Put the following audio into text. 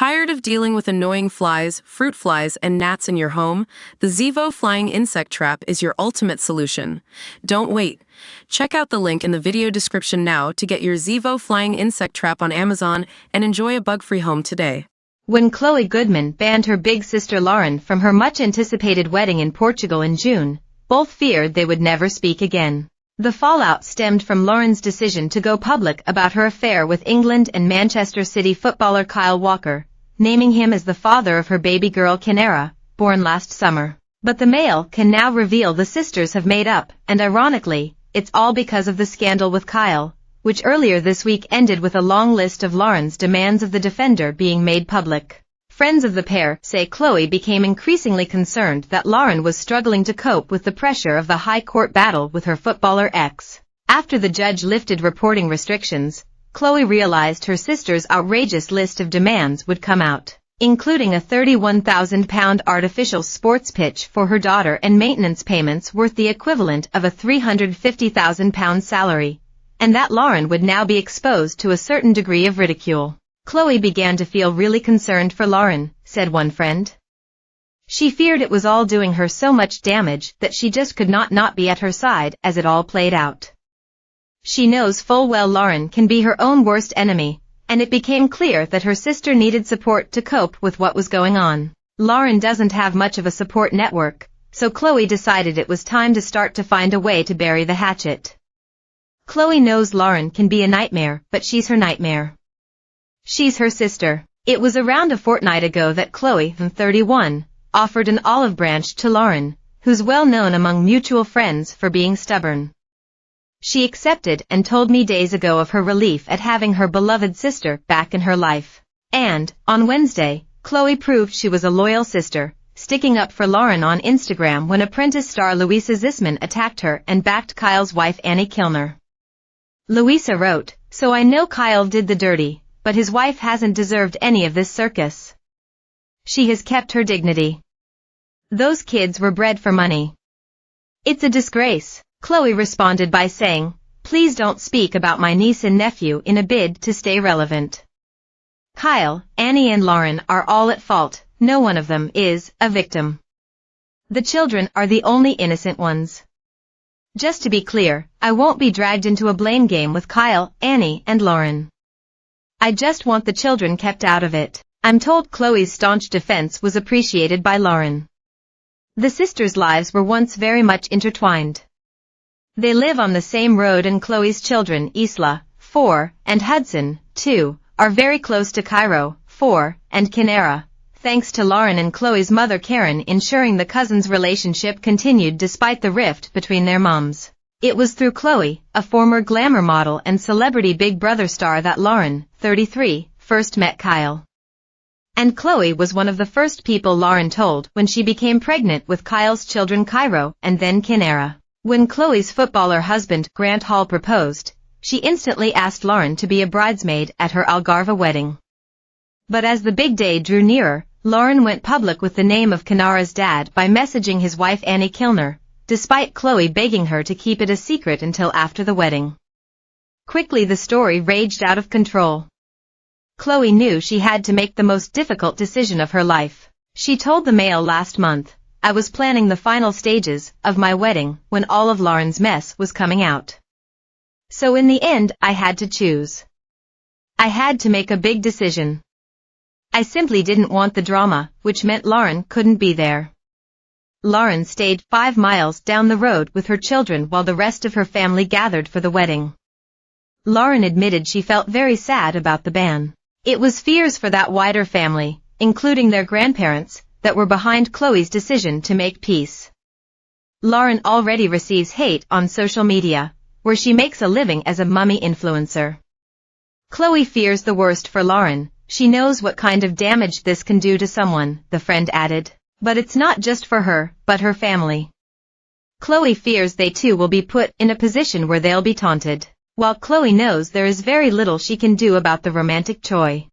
Tired of dealing with annoying flies, fruit flies, and gnats in your home? The Zevo Flying Insect Trap is your ultimate solution. Don't wait. Check out the link in the video description now to get your Zevo Flying Insect Trap on Amazon and enjoy a bug-free home today. When Lauryn Goodman banned her big sister Lauryn from her much-anticipated wedding in Portugal in June, both feared they would never speak again. The fallout stemmed from Lauryn's decision to go public about her affair with England and Manchester City footballer Kyle Walker, naming him as the father of her baby girl Kinera, born last summer. But the male can now reveal the sisters have made up, and ironically, it's all because of the scandal with Kyle, which earlier this week ended with a long list of Lauryn's demands of the defender being made public. Friends of the pair say Chloe became increasingly concerned that Lauryn was struggling to cope with the pressure of the high court battle with her footballer ex. After the judge lifted reporting restrictions, Chloe realized her sister's outrageous list of demands would come out, including a £31,000 artificial sports pitch for her daughter and maintenance payments worth the equivalent of a £350,000 salary, and that Lauryn would now be exposed to a certain degree of ridicule. Chloe began to feel really concerned for Lauryn, said one friend. She feared it was all doing her so much damage that she just could not be at her side as it all played out. She knows full well Lauryn can be her own worst enemy, and it became clear that her sister needed support to cope with what was going on. Lauryn doesn't have much of a support network, so Chloe decided it was time to start to find a way to bury the hatchet. Chloe knows Lauryn can be a nightmare, but she's her nightmare. She's her sister. It was around a fortnight ago that Chloe, 31, offered an olive branch to Lauryn, who's well known among mutual friends for being stubborn. She accepted and told me days ago of her relief at having her beloved sister back in her life. And, on Wednesday, Chloe proved she was a loyal sister, sticking up for Lauryn on Instagram when Apprentice star Louisa Zisman attacked her and backed Kyle's wife Annie Kilner. Louisa wrote, "So I know Kyle did the dirty, but his wife hasn't deserved any of this circus. She has kept her dignity. Those kids were bred for money. It's a disgrace." Chloe responded by saying, "Please don't speak about my niece and nephew in a bid to stay relevant. Kyle, Annie and Lauryn are all at fault, no one of them is a victim. The children are the only innocent ones. Just to be clear, I won't be dragged into a blame game with Kyle, Annie and Lauryn. I just want the children kept out of it." I'm told Chloe's staunch defense was appreciated by Lauryn. The sisters' lives were once very much intertwined. They live on the same road and Chloe's children Isla, 4, and Hudson, 2, are very close to Cairo, 4, and Kinera, thanks to Lauryn and Chloe's mother Karen ensuring the cousins' relationship continued despite the rift between their moms. It was through Chloe, a former glamour model and celebrity Big Brother star, that Lauryn, 33, first met Kyle. And Chloe was one of the first people Lauryn told when she became pregnant with Kyle's children Cairo and then Kinera. When Chloe's footballer husband Grant Hall proposed, she instantly asked Lauryn to be a bridesmaid at her Algarve wedding. But as the big day drew nearer, Lauryn went public with the name of Kinera's dad by messaging his wife Annie Kilner, despite Chloe begging her to keep it a secret until after the wedding. Quickly the story raged out of control. Chloe knew she had to make the most difficult decision of her life. She told the Mail last month, "I was planning the final stages of my wedding when all of Lauryn's mess was coming out. So in the end I had to choose. I had to make a big decision. I simply didn't want the drama, which meant Lauryn couldn't be there." Lauryn stayed 5 miles down the road with her children while the rest of her family gathered for the wedding. Lauryn admitted she felt very sad about the ban. It was fears for that wider family, including their grandparents, that were behind Chloe's decision to make peace. Lauryn already receives hate on social media, where she makes a living as a mummy influencer. Chloe fears the worst for Lauryn. She knows what kind of damage this can do to someone, the friend added. But it's not just for her, but her family. Chloe fears they too will be put in a position where they'll be taunted. While Chloe knows there is very little she can do about the romantic choice.